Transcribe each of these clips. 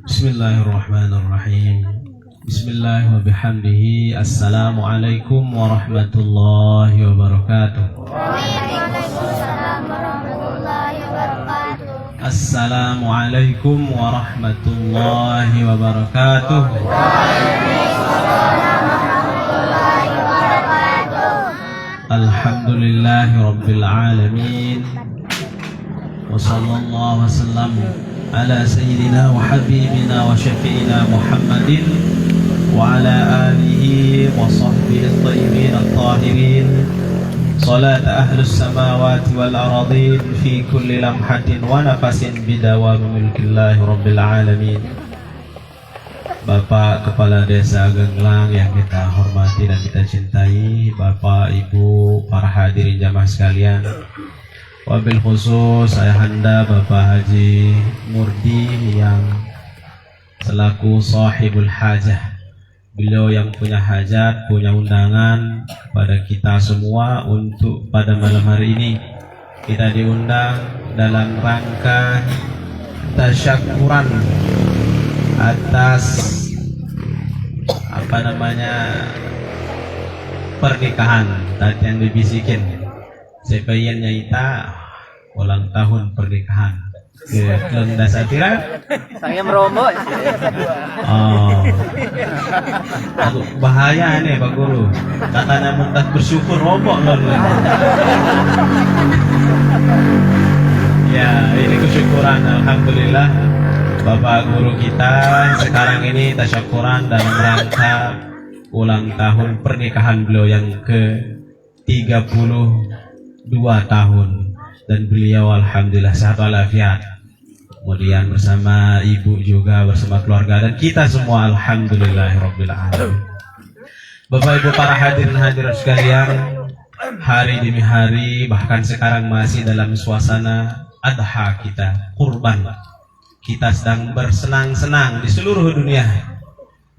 Bismillahirrahmanirrahim. Bismillah wa bihamdihi. Assalamualaikum warahmatullahi wabarakatuh. Waalaikumsalam warahmatullahi wabarakatuh. Assalamualaikum warahmatullahi wabarakatuh. Alhamdulillahi rabbil alamin. Wa sallallahu wasallam ala sayyidina wa habibina wa syafi'ina Muhammadin wa ala alihi wa sahbihi at-tayyibin at-tahirin. Salat ahlus samawati wal aradin fi kulli lamhatin wa nafasin bidawami milkillahi rabbil alamin. Bapak Kepala Desa Genglang yang kita hormati dan kita cintai, Bapak, Ibu, para hadirin jamaah sekalian, wabil khusus Ayahanda Bapak Haji Murdi yang selaku sahibul hajah, beliau yang punya hajat, punya undangan pada kita semua untuk pada malam hari ini kita diundang dalam rangka tasyakuran atas pernikahan tadi yang dibisikin sebagian nyaita ulang tahun pernikahan ke Lenda Satira saya meromok. Bahaya nih Pak Guru, katanya muntah bersyukur robok loh. Ya, ini kesyukuran, alhamdulillah. Bapak guru kita sekarang ini tasyakuran dalam rangka ulang tahun pernikahan beliau yang ke-32 tahun, dan beliau alhamdulillah sehat walafiat. Kemudian bersama ibu juga, bersama keluarga, dan kita semua alhamdulillahirabbil alamin. Bapak ibu para hadirin hadirat sekalian, hari demi hari, bahkan sekarang masih dalam suasana adha kita, kurban. Kita sedang bersenang-senang di seluruh dunia.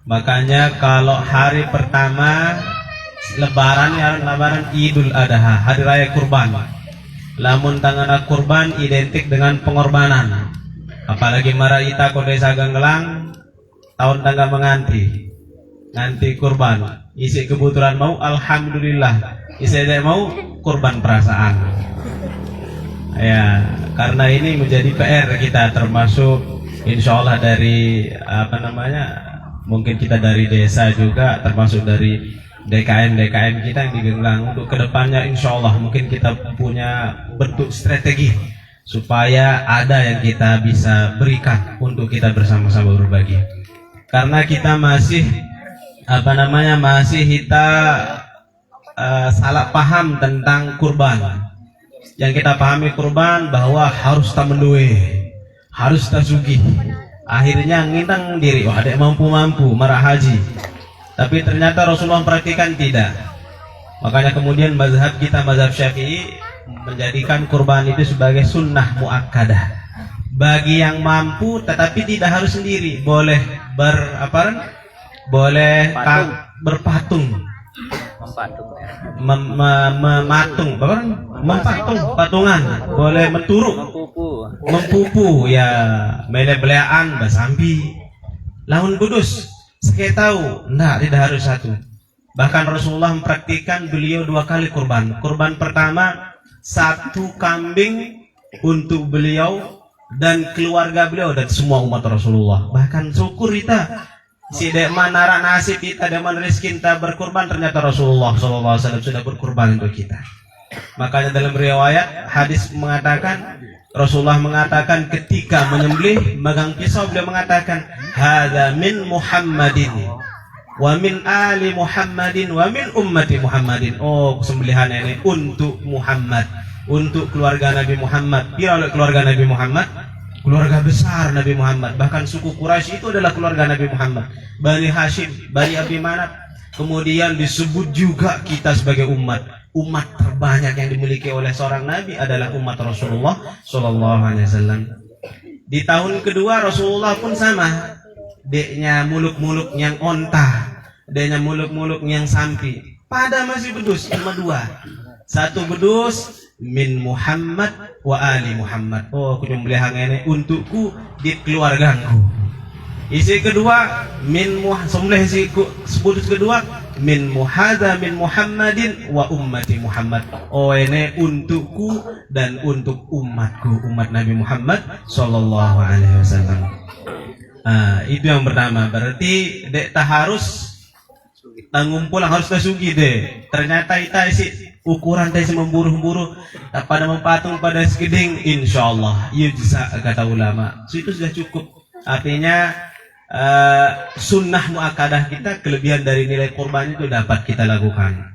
Makanya kalau hari pertama lebaran Idul Adha, hari raya kurban. Lamun tangan kurban identik dengan pengorbanan. Apalagi maraita ko Desa Genglang tahun tangga menganti kurban. Isi kebetulan mau alhamdulillah, isi tidak mau kurban perasaan. Ya, karena ini menjadi PR kita, termasuk insya Allah dari mungkin kita dari desa juga, termasuk dari DKM kita yang di Genglang, untuk kedepannya insya Allah mungkin kita punya bentuk strategi supaya ada yang kita bisa berikan untuk kita bersama-sama berbagi. Karena kita masih salah paham tentang kurban. Yang kita pahami kurban bahwa harus tamenduwe, harus tasugih. Akhirnya ngintang diri, wah ada mampu marah haji. Tapi ternyata Rasulullah memperhatikan tidak. Makanya kemudian mazhab kita, mazhab Syafi'i, menjadikan kurban itu sebagai sunnah muakkadah. Bagi yang mampu tetapi tidak harus sendiri, boleh berpatung. Patungan, boleh mempupu ya, mele-belean basambi laun kudus sekali tahu, tidak harus satu. Bahkan Rasulullah mempraktikkan beliau 2 kali kurban. Kurban pertama 1 kambing untuk beliau dan keluarga beliau dan semua umat Rasulullah. Bahkan syukur kita si dekman nara nasib kita, dekman rezeki kita berkurban, ternyata Rasulullah SAW sudah berkurban untuk kita. Makanya dalam riwayat hadis mengatakan, Rasulullah mengatakan ketika menyembelih megang pisau, beliau mengatakan hadza min Muhammadin wa min ali Muhammadin wa min ummati Muhammadin. Oh, sembelihan ini untuk Muhammad, untuk keluarga Nabi Muhammad. Dia oleh keluarga Nabi Muhammad, keluarga besar Nabi Muhammad. Bahkan suku Quraisy itu adalah keluarga Nabi Muhammad, Bani Hashim, Bani Abi Manaf. Kemudian disebut juga kita sebagai umat terbanyak yang dimiliki oleh seorang Nabi adalah umat Rasulullah Sallallahu Alaihi Wasallam. Di tahun kedua Rasulullah pun sama, deknya muluk-muluk yang onta, deknya muluk-muluk yang sampi. Pada masih bedus, cuma 2. 1 bedus min Muhammad wa ali Muhammad. Oh, penyembelihan ini untukku di keluargaku. Isi kedua sembelih kudus kedua min Muhammadin wa ummati Muhammad. Oh ini untukku dan untuk umatku, umat Nabi Muhammad sallallahu alaihi wasallam. Itu yang pertama. Berarti dek tak harus ngumpul harus kasugi deh. Ternyata kita isi ukuran teh memburu-buru tak pada mempatung pada sekeding, insyaallah yujza kata ulama. Itu sudah cukup. Artinya sunnah muakkadah kita, kelebihan dari nilai kurban itu dapat kita lakukan.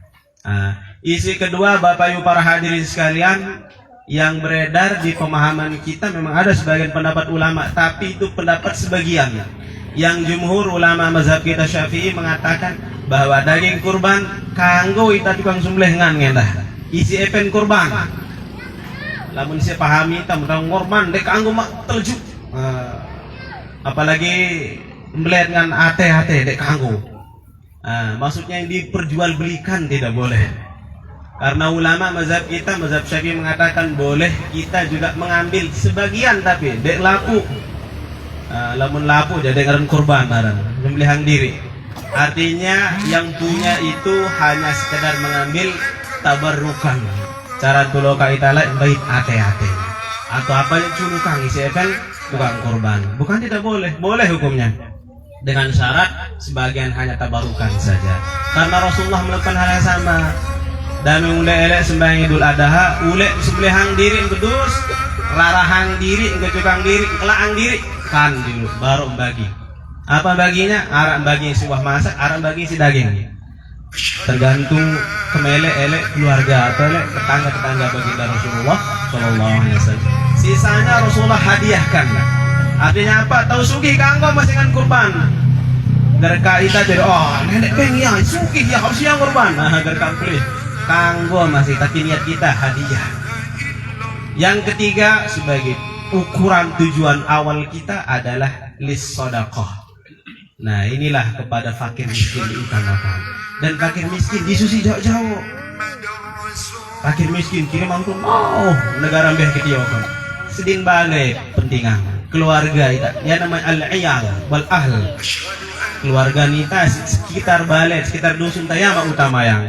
Isi kedua, Bapak Ibu para hadirin sekalian, yang beredar di pemahaman kita memang ada sebagian pendapat ulama, tapi itu pendapat sebagian. Yang jumhur ulama mazhab kita Syafi'i mengatakan bahwa daging kurban kanggo ita tukang sembelih ngendah. Isi epen kurban. Lamun saya pahami ta mentang kurban dek kanggo mak telju. Apalagi melihat dengan ate-ate dek kanggo. Maksudnya yang diperjualbelikan tidak boleh. Karena ulama mazhab kita, mazhab Syafi'i mengatakan boleh kita juga mengambil sebagian, tapi dek laku. Lamun lapu jadi ngaran kurban barang, sembelihan diri. Artinya yang punya itu hanya sekedar mengambil tabarrukan. Cara tuloka itala baik ate-ate. Atau apa yang culukang isi kan tukang kurban. Bukan tidak boleh, boleh hukumnya. Dengan syarat sebagian hanya tabarukan saja. Karena Rasulullah melakukan hal yang sama. Dan ule-ele sembahyang Idul Adha, ule sembelihan diri kudus, rarahan diri, tukang diri, kelaang diri. Kan dulu baru bagi. Apa baginya? Arak bagi sebuah masak, arak bagi si daging. Tergantung kemele-ele keluarga atau tetangga-tetangga baginda Rasulullah sallallahu alaihi wasallam. Sisanya Rasulullah hadiahkan. Artinya apa? Tahu sugih kanggo masingan kurban. Derka ita jadi nenek peng ya sugih ya harus yang kurban. Derka pilih kanggo masih tapi niat kita hadiah. Yang ketiga sebagai ukuran tujuan awal kita adalah lis sodakoh. Nah inilah kepada fakir miskin diutamakan. Dan fakir miskin disusi jauh-jauh. Fakir miskin kira mampu negara mbeh ketiokan. Sedin balik pentingan keluarga kita. Ya namanya al-iyal wal ahl. Keluarga nita sekitar balik, sekitar dusun tayama utama yang.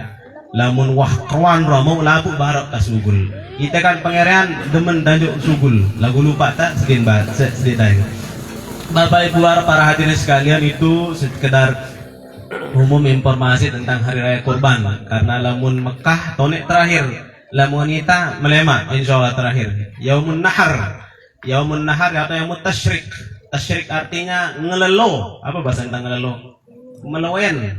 Lamun wah kawan ramau labu barak tasugul. Kita kan pangeran demen danjuk sugul. Lagu lupa tak sedih. Bapak Ibu para hadirin sekalian, itu sekedar umum informasi tentang hari raya kurban. Karena lamun Mekah tonik terakhir, lamun kita melema insyaallah terakhir. Yaumun Nahar. Yaumun Nahar atau Yaumut Tasyrik. Tasyrik artinya ngelelo. Apa bahasa tentang ngelelo? Melewen.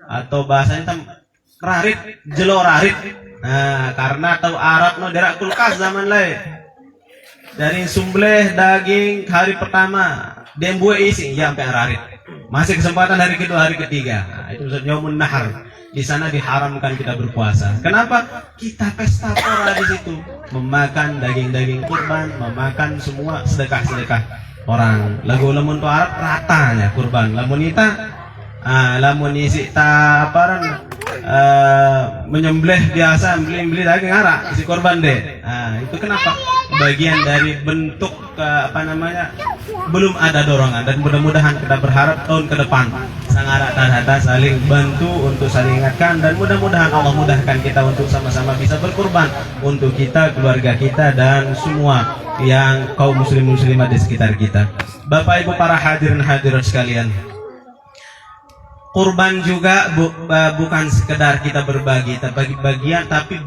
Atau bahasanya rarit, jelo rarit. Nah, karena tahu Arab no derak kulkas zaman lain. Dari sembelih daging hari pertama, dembuat isi ya sampai rarit. Masih kesempatan hari kedua, hari ketiga. Nah, itu Yaumun Nahar. Di sana diharamkan kita berpuasa. Kenapa? Kita pesta pora di situ, memakan daging-daging kurban, memakan semua sedekah-sedekah orang. Lagu lamun tu Arab ratanya kurban. Lamun ita lamun isi taparan menyembelih biasa beli daging arak isi korban deh. Itu kenapa? Bagian dari bentuk belum ada dorongan, dan mudah-mudahan kita berharap tahun ke depan sang arak tadata saling bantu untuk saling ingatkan, dan mudah-mudahan Allah mudahkan kita untuk sama-sama bisa berkorban untuk kita, keluarga kita, dan semua yang kaum muslim-muslimat di sekitar kita. Bapak Ibu para hadirin hadirat sekalian, kurban juga bukan sekedar kita berbagi, tapi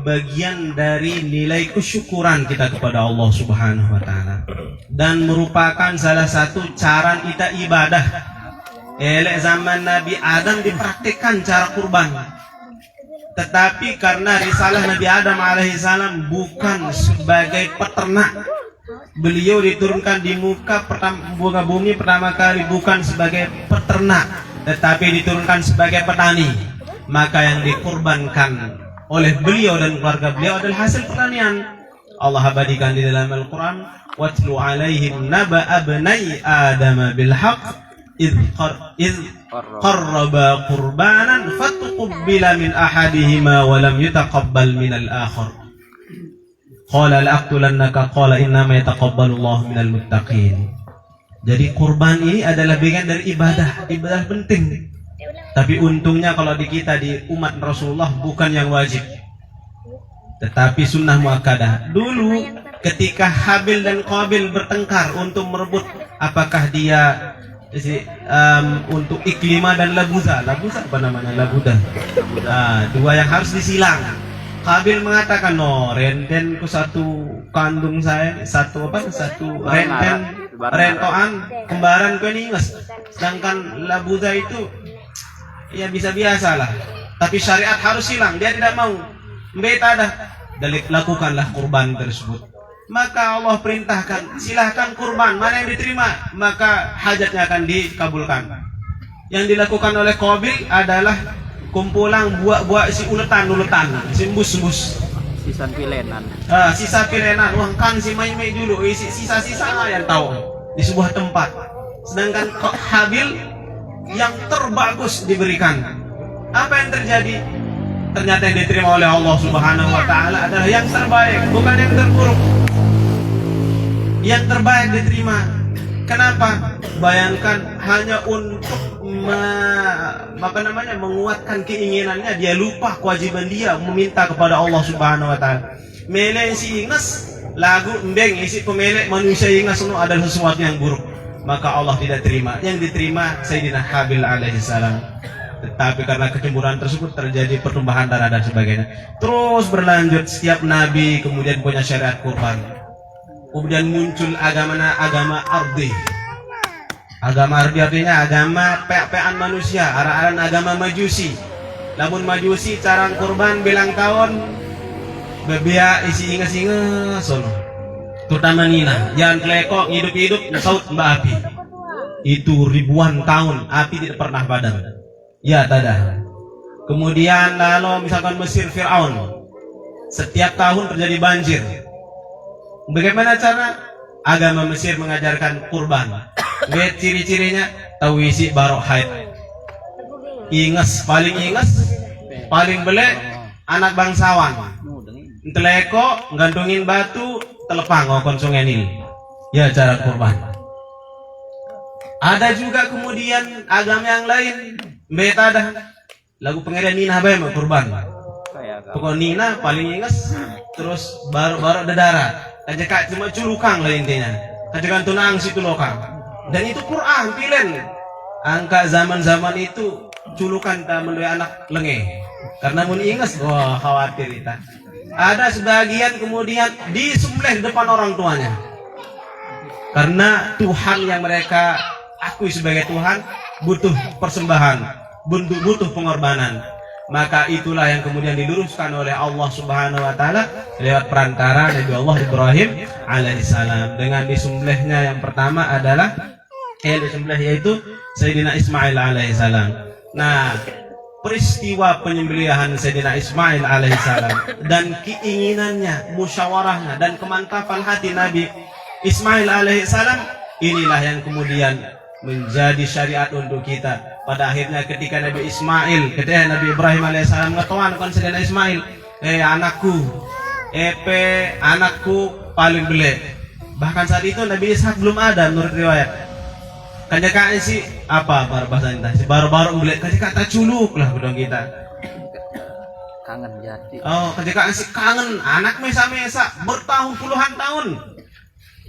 bagian dari nilai kesyukuran kita kepada Allah Subhanahu wa taala, dan merupakan salah satu cara kita ibadah. Zaman Nabi Adam dipraktikkan cara kurban. Tetapi karena risalah Nabi Adam alaihissalam bukan sebagai peternak, beliau diturunkan di muka bumi pertama kali bukan sebagai peternak, tetapi diturunkan sebagai petani. Maka yang dikurbankan oleh beliau dan keluarga beliau adalah hasil pertanian. Allah abadikan di dalam Al-Quran, watlu alaihim naba abnai adama bilhaq idh qarraba qurbanan fatuqbila min ahadihima walam yutaqabbal min al-akhar qala la'aqtulannaka qala innama yataqabbalullahu minal muttaqin. Jadi kurban ini adalah bagian dari ibadah penting. Tapi untungnya kalau di kita di umat Rasulullah bukan yang wajib, tetapi sunnah muakkadah. Dulu ketika Habil dan Qabil bertengkar untuk merebut apakah dia untuk Iklima dan Labuza apa namanya, Labuda, dua yang harus disilang. Qabil mengatakan, no, rentenku satu kandung saya, satu rentoan kembaran keningas. Sedangkan Labuza itu ya biasa-biasa lah, tapi syariat harus silang. Dia tidak mau. Beta dah, lakukanlah kurban tersebut. Maka Allah perintahkan, silahkan kurban, mana yang diterima maka hajatnya akan dikabulkan. Yang dilakukan oleh Qabil adalah kumpulan buah-buah si uletan, si embus. Sisa pilenan. Sisa pilenan, wah kan si mai-mai dulu, sisa-sisa yang tahu di sebuah tempat. Sedangkan Habil yang terbagus diberikan. Apa yang terjadi? Ternyata yang diterima oleh Allah Subhanahu wa taala adalah yang terbaik, bukan yang terburuk. Yang terbaik diterima. Kenapa? Bayangkan hanya untuk menguatkan keinginannya, dia lupa kewajiban dia meminta kepada Allah Subhanahu wa taala. Mele si ingas lagu embeng isi pemele manusia ingas adalah sesuatu yang buruk, maka Allah tidak terima. Yang diterima Sayyidina Habil alaihissalam. Tetapi karena kecemburuan tersebut terjadi pertumbuhan darah dan sebagainya. Terus berlanjut, setiap nabi kemudian punya syariat kurban. Kemudian muncul agama ardi. Agama ardi artinya agama pe-pean manusia, arah-arah agama majusi. Namun majusi cara kurban bilang tahun bebia isi ingas-ingas sono. Terutama Nina, jangan kelekok hidup-hidup saut mbak api. Itu ribuan tahun api tidak pernah padam. Ya tada. Kemudian lalu misalkan Mesir Fir'aun, setiap tahun terjadi banjir. Bagaimana cara? Agama Mesir mengajarkan kurban. Lihat ciri-cirinya, tawisi barok haid. Ingas, paling belek, anak bangsawan. Teleko, gantungin batu, telepang konsungen ini. Ya cara kurban. Ada juga kemudian agama yang lain. Beta dah lagu pengeran Nina bae kurban. Pokok Nina paling ingas, terus baru dadara. Kajak cuma culukang lah intinya. Kajak tunang situ lokang. Dan itu Quran pilen. Angka zaman itu culukan tak mendoi anak lenge. Karena mun ingas, wah khawatir kita. Ada sebagian kemudian disembelih di depan orang tuanya. Karena Tuhan yang mereka akui sebagai Tuhan butuh persembahan, butuh pengorbanan. Maka itulah yang kemudian diluruskan oleh Allah Subhanahu wa taala lewat perantara Nabi Allah Ibrahim alaihissalam. Dengan disembelihnya yang pertama adalah disembelih yaitu Sayyidina Ismail alaihissalam. Nah, peristiwa penyembelihan Sayyidina Ismail alaihissalam dan keinginannya, musyawarahnya dan kemantapan hati Nabi Ismail alaihissalam, inilah yang kemudian menjadi syariat untuk kita. Pada akhirnya ketika Nabi Ibrahim alaihissalam ngetahuan Sayyidina Ismail, anakku paling belek. Bahkan saat itu Nabi Ishak belum ada menurut riwayat. Kanjaka si apa bahasa kita? Si baru-baru belek kanjaka tak culuk lah bedong kita. Kangen jati. Oh, kanjaka si kangen anak mesa-mesa bertahun puluhan tahun.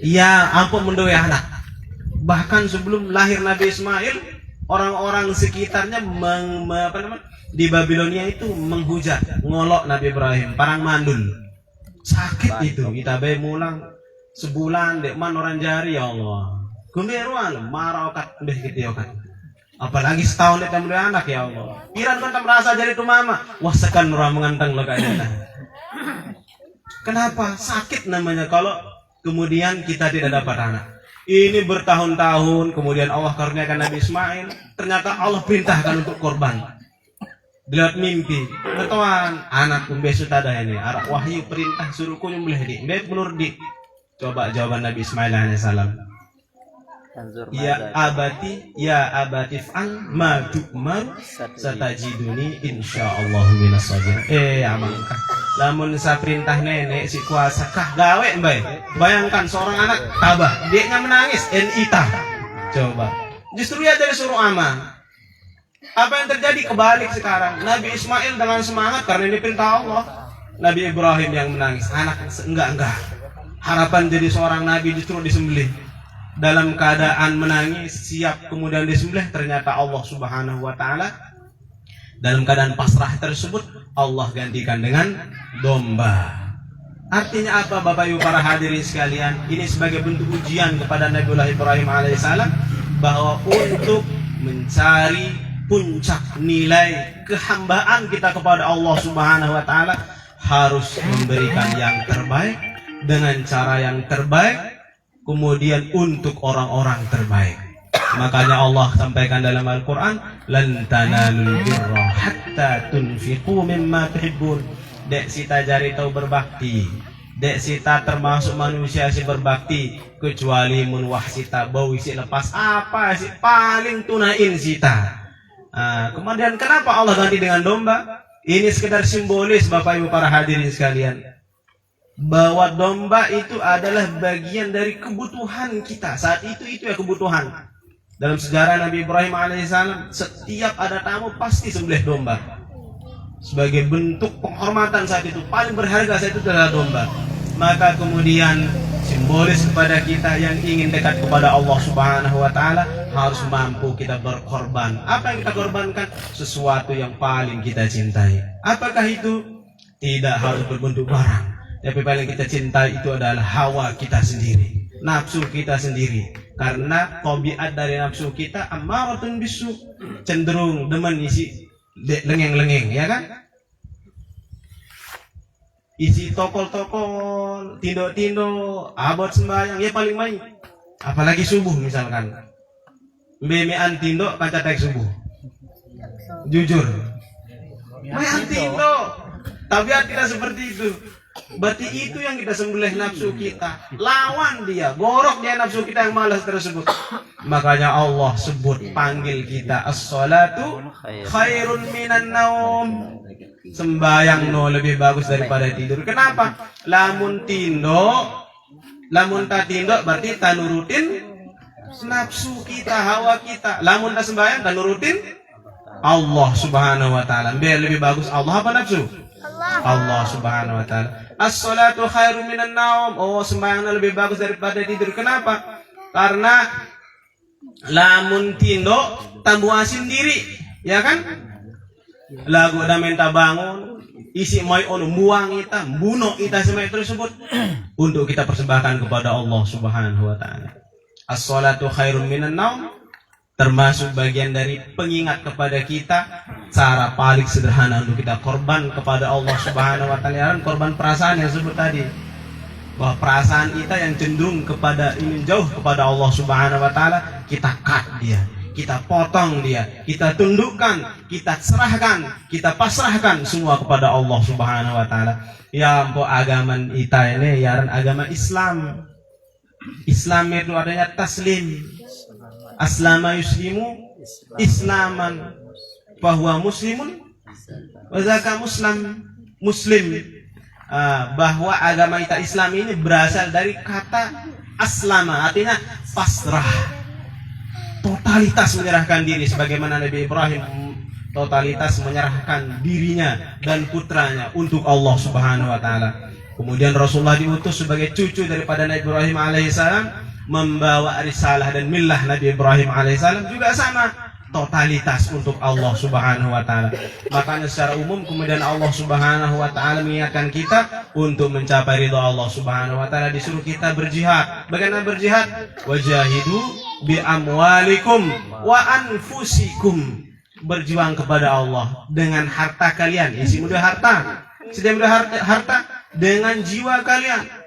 Iya, ampun mendoi anak. Bahkan sebelum lahir Nabi Ismail, orang-orang sekitarnya di Babilonia itu menghujat, ngolok Nabi Ibrahim, parang mandul. Sakit itu, kita bayi mulang sebulan dek man orang jari ya Allah. Kumberuan marah okat deh gitu okat. Apalagi setahun dek mulai anak ya Allah. Piran kan merasa jadi tu mama. Wah sekan orang mengantang lo kayaknya. Kenapa? Sakit namanya kalau kemudian kita tidak dapat anak. Ini bertahun-tahun kemudian Allah karuniakan Nabi Ismail, ternyata Allah perintahkan untuk korban. Dilihat mimpi, ketuan anakku besok ada ini, arah wahyu perintah suruhku nyembelih di, baik menurut di. Coba jawaban Nabi Ismail alaihissalam. Ya abati fa'al ma tu'mar satajiduni insyaallah minas sabirin. Amangkah lamun sa perintah nenek si kuasa kah gawe mbay. Bayangkan seorang anak tabah, dia menangis ita. Coba. Justru ya jadi suruh aman. Apa yang terjadi? Kebalik sekarang. Nabi Ismail dengan semangat karena ini perintah Allah. Nabi Ibrahim yang menangis. Anak enggak. Harapan jadi seorang nabi justru disembelih. Dalam keadaan menangis, siap kemudian disembelih, ternyata Allah Subhanahu wa taala dalam keadaan pasrah tersebut Allah gantikan dengan domba. Artinya apa Bapak Ibu para hadirin sekalian? Ini sebagai bentuk ujian kepada Nabiullah Ibrahim alaihissalam bahwa untuk mencari puncak nilai kehambaan kita kepada Allah Subhanahu wa taala harus memberikan yang terbaik dengan cara yang terbaik, kemudian untuk orang-orang terbaik. Makanya Allah sampaikan dalam Al-Quran, lan tanalul birra hatta tunfiqu mimma tuhibbun. Dek sita jari tahu berbakti, dek sita termasuk manusia si berbakti, kecuali mun wah sita bau isi lepas apa sih paling tunain sita. Kemudian kenapa Allah ganti dengan domba? Ini sekedar simbolis Bapak Ibu para hadirin sekalian, bahwa domba itu adalah bagian dari kebutuhan kita saat itu ya kebutuhan. Dalam sejarah Nabi Ibrahim alaihissalam, setiap ada tamu pasti sembelih domba sebagai bentuk penghormatan saat itu. Paling berharga saat itu adalah domba. Maka kemudian simbolis kepada kita yang ingin dekat kepada Allah Subhanahu wa taala harus mampu kita berkorban. Apa yang kita korbankan? Sesuatu yang paling kita cintai. Apakah itu? Tidak harus berbentuk barang, tapi paling kita cintai itu adalah hawa kita sendiri, nafsu kita sendiri. Karena tabiat dari nafsu kita ammaratun bisu, cenderung demen isi lengeng-lengeng, ya kan? Isi tokol-tokol, tindo-tindo, abot sembahyang, ya paling main. Apalagi subuh misalkan. Bemean tindo kanca tek subuh. Jujur. Main tindo. Tabiat kita seperti itu. Berarti itu yang kita sembelih nafsu kita. Lawan dia, gorok dia nafsu kita yang malas tersebut. Makanya Allah sebut, panggil kita as-salatu khairun minan naum. Sembayang lebih bagus daripada tidur. Kenapa? Lamun tak tindo berarti tak nurutin nafsu kita, hawa kita. Lamun tak sembayang tak nurutin Allah Subhanahu wa taala. Biar lebih bagus Allah apa nafsu? Allah Subhanahu wa taala. As-salatu khairum minan naum. Oh, sembahyang lebih bagus daripada tidur. Kenapa? Karena lamun tindo tambuasin diri, ya kan? Lagu dah minta bangun, isi mai ono buang kita, bunuh kita semai tersebut untuk kita persembahkan kepada Allah Subhanahu wa taala. As-salatu khairum minan naum termasuk bagian dari pengingat kepada kita cara paling sederhana untuk kita korban kepada Allah Subhanahu wa taala. Korban perasaan yang disebut tadi, bahwa perasaan kita yang cenderung kepada ingin jauh kepada Allah Subhanahu wa taala, kita cut dia, kita potong dia, kita tundukkan, kita serahkan, kita pasrahkan semua kepada Allah Subhanahu wa taala. Ya ampun, agama kita ini yaran agama Islam. Islam itu adanya taslim. Aslama yuslimu islaman bahwa muslimun wazaka muslim, bahwa agama kita Islam ini berasal dari kata aslama, artinya pasrah, totalitas menyerahkan diri, sebagaimana Nabi Ibrahim totalitas menyerahkan dirinya dan putranya untuk Allah Subhanahu wa taala. Kemudian Rasulullah diutus sebagai cucu daripada Nabi Ibrahim alaihissalam, membawa risalah dan millah Nabi Ibrahim alaihissalam juga sama, totalitas untuk Allah Subhanahu wa taala. Makanya secara umum kemudian Allah Subhanahu wa taala mengingatkan kita untuk mencapai ridha Allah Subhanahu wa taala, disuruh kita berjihad. Bagaimana berjihad? Wajahidu bi amwalikum wa anfusikum. Berjuang kepada Allah dengan harta kalian. Isi mudah harta. Sedang mudah harta dengan jiwa kalian.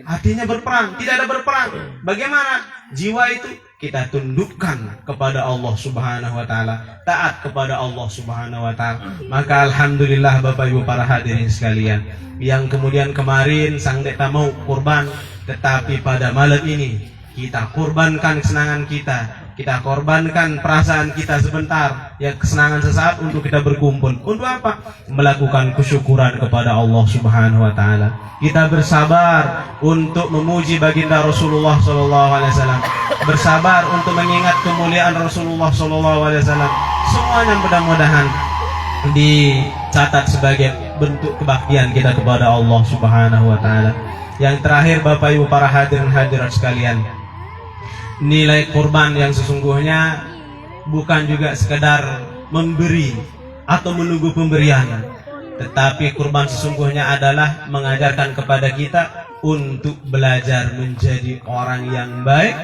Artinya berperang, tidak ada berperang. Bagaimana? Jiwa itu kita tundukkan kepada Allah Subhanahu wa taala, taat kepada Allah Subhanahu wa taala. Maka alhamdulillah Bapak Ibu para hadirin sekalian, yang kemudian kemarin sang dek mau kurban, tetapi pada malam ini kita kurbankan kesenangan kita, Kita korbankan perasaan kita sebentar, ya kesenangan sesaat untuk kita berkumpul. Untuk apa? Melakukan kesyukuran kepada Allah Subhanahu wa taala. Kita bersabar untuk memuji baginda Rasulullah sallallahu alaihi wasallam. Bersabar untuk mengingat kemuliaan Rasulullah sallallahu alaihi wasallam. Semuanya mudah-mudahan dicatat sebagai bentuk kebaktian kita kepada Allah Subhanahu wa taala. Yang terakhir, Bapak Ibu para hadirin hadirat sekalian, nilai kurban yang sesungguhnya bukan juga sekedar memberi atau menunggu pemberian, tetapi kurban sesungguhnya adalah mengajarkan kepada kita untuk belajar menjadi orang yang baik,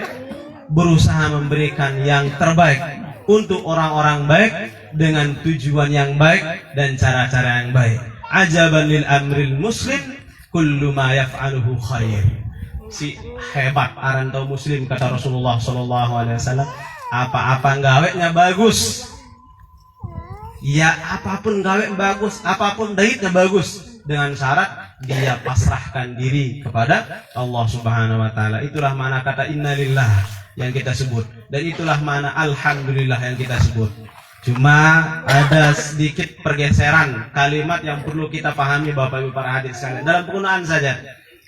berusaha memberikan yang terbaik untuk orang-orang baik dengan tujuan yang baik dan cara-cara yang baik. Ajaban lil amril muslim kullu ma yaf'aluhu khair. Si hebat arantau muslim, kata Rasulullah sallallahu alaihi wasallam, apa-apa gaweknya bagus. Ya, apapun gawe bagus, apapun daitnya bagus, dengan syarat dia pasrahkan diri kepada Allah Subhanahu wa taala. Itulah makna kata innalillah yang kita sebut, dan itulah makna alhamdulillah yang kita sebut. Cuma ada sedikit pergeseran kalimat yang perlu kita pahami, Bapak Ibu para hadirin sekalian, dalam penggunaan saja.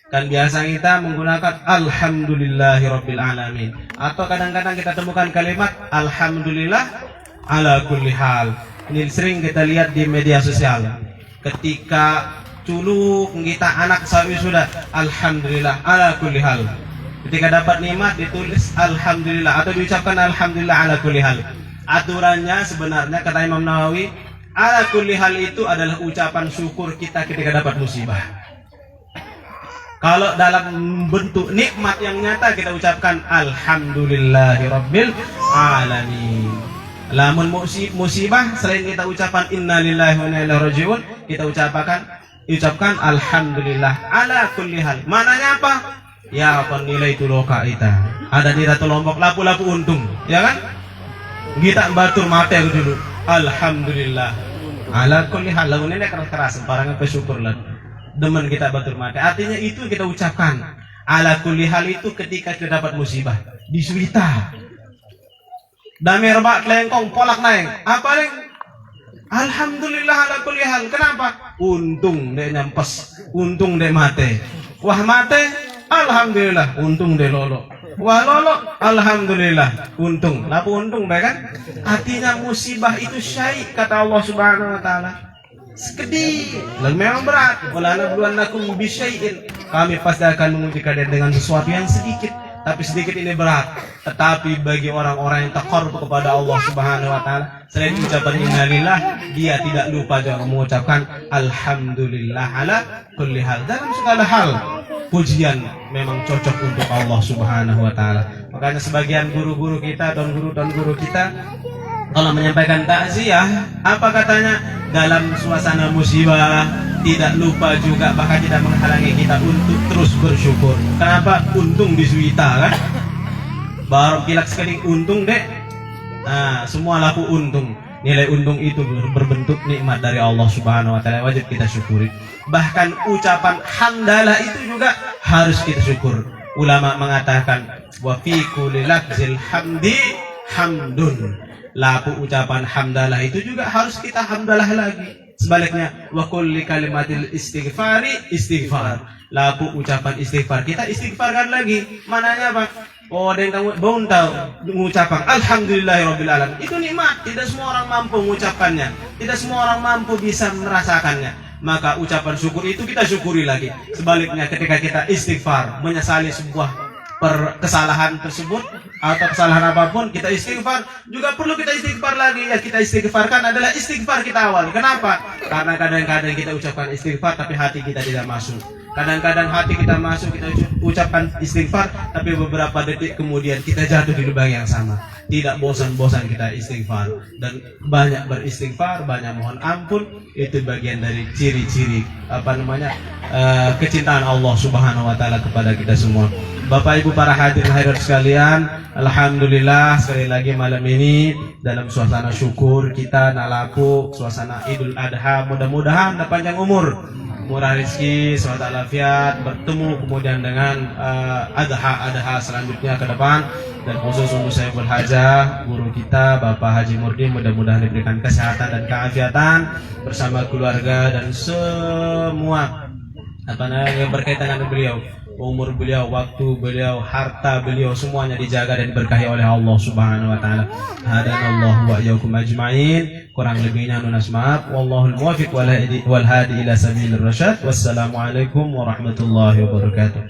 Kan biasa kita menggunakan alhamdulillahirabbil alamin, atau kadang-kadang kita temukan kalimat alhamdulillah ala kulli hal. Ini sering kita lihat di media sosial. Ketika culuk kita anak sawi sudah alhamdulillah ala kulli hal. Ketika dapat nikmat ditulis alhamdulillah atau diucapkan alhamdulillah ala kulli hal. Aturannya sebenarnya kata Imam Nawawi, ala kulli hal itu adalah ucapan syukur kita ketika dapat musibah. Kalau dalam bentuk nikmat yang nyata kita ucapkan alhamdulillahirabbil alamin. Lamun musibah selain kita ucapkan innalillahi wa inna ilaihi rajiun, kita ucapkan alhamdulillah ala kulli hal. Maknanya apa? Ya penilai tuloka kita. Ada di ratu lombok lapu-lapu untung, ya kan? Kita batur mata dulu. Alhamdulillah ala kulli hal. Lamun ini keras barangan bersyukur lah. Demen kita batur mata. Artinya itu kita ucapkan. Ala kulli hal itu ketika kita dapat musibah. Disuita. Damir bak lengkong polak naik. Apa leng? Alhamdulillah ala kulli hal. Kenapa? Untung deh nyampes. Untung deh mate. Wah mate. Alhamdulillah. Untung deh lolo. Wah lolo, alhamdulillah, untung, lapu untung, baik kan? Artinya musibah itu syai, kata Allah Subhanahu wa taala. Sekedi, lalu memang berat. Wala nabluwannakum bisyai'in. Kami pasti akan menguji kalian dengan sesuatu yang sedikit, tapi sedikit ini berat. Tetapi bagi orang-orang yang taqarrub kepada Allah Subhanahu wa taala, selain ucapan innalillah, dia tidak lupa juga mengucapkan alhamdulillah ala kulli hal. Dalam segala hal pujian memang cocok untuk Allah Subhanahu wa taala. Makanya sebagian guru-guru kita, tuan guru kita kalau menyampaikan takziah, apa katanya? Dalam suasana musibah tidak lupa juga bahkan tidak menghalangi kita untuk terus bersyukur. Kenapa? Untung disuita kan? Baru kilak sekali untung dek. Nah, semua laku untung. Nilai untung itu berbentuk nikmat dari Allah Subhanahu wa taala, wajib kita syukuri. Bahkan ucapan hamdalah itu juga harus kita syukur. Ulama mengatakan wa fi kulli lafzil hamdi hamdun. Laku ucapan hamdalah itu juga harus kita hamdalah lagi. Sebaliknya wa kulli kalimatil istighfari istighfar. Laku ucapan istighfar kita istighfarkan lagi. Mananya apa? Oh, dan kamu belum tahu mengucapkan alhamdulillahirabbil alamin. Itu nikmat, tidak semua orang mampu mengucapkannya. Tidak semua orang mampu bisa merasakannya. Maka ucapan syukur itu kita syukuri lagi. Sebaliknya ketika kita istighfar, menyesali sebuah kesalahan tersebut atau kesalahan apapun, kita istighfar, juga perlu kita istighfar lagi. Yang kita istighfarkan adalah istighfar kita awal. Kenapa? Karena kadang-kadang kita ucapkan istighfar tapi hati kita tidak masuk. Kadang-kadang hati kita masuk, kita ucapkan istighfar, tapi beberapa detik kemudian kita jatuh di lubang yang sama. Tidak bosan-bosan kita istighfar, dan banyak beristighfar, banyak mohon ampun. Itu bagian dari ciri-ciri kecintaan Allah Subhanahu wa taala kepada kita semua. Bapak Ibu para hadirin hadirat sekalian, alhamdulillah sekali lagi malam ini dalam suasana syukur kita nalaku suasana Idul Adha, mudah-mudahan panjang umur, murah rezeki, sehat walafiat, bertemu kemudian dengan adha selanjutnya ke depan, dan khusus untuk Saiful Hajah, guru kita Bapak Haji Murdi, mudah-mudahan diberikan kesehatan dan keafiatan bersama keluarga dan semua yang berkaitan dengan beliau, umur beliau, waktu beliau, harta beliau, semuanya dijaga dan diberkahi oleh Allah Subhanahu wa taala. Hadanallahu wa iyyakum ajma'in. Kurang lebihnya nunas maaf. Wallahul muwaffiq wal hadi ila sabilir rasyad. Wassalamualaikum warahmatullahi wabarakatuh.